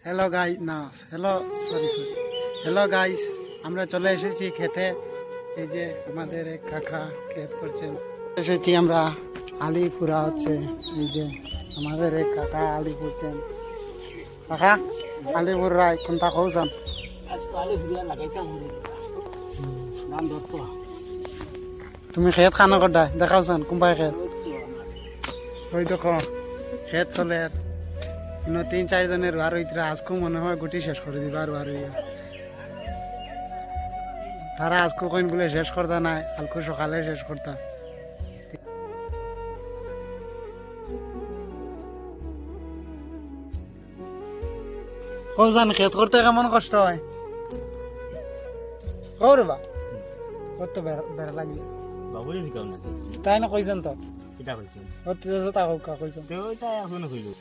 Hello guy না hello sorry sorry hello guys, আমরা চলে এসেছি খেতে। এই যে আমাদের এক কাকা ক্ষেত করছেন, এসেছি আমরা আলি পুরা হচ্ছে। এই যে আমাদের এক কাকা আলি পুরছেন। কাকা আলি পুরাই কোনটা কৌছেন? তুমি খেত খানো কটায় দেখাওছেন কোনবাই খেত? ওই দেখো খেত চলে তিন চারজনের আর ওইটা আজকেও মনে হয় গুটি শেষ করে দিবা আর তারা আজকে কইন বলে শেষ করতা না, কালকে সকালে শেষ করতা। কৌজান খেত করতে কেমন কষ্ট হয়? করবা কত বেড়া লাগবে তাই না কইছেন তো? কিটা কইছেন তা কইছেন তো ওইটা এখনো কইলো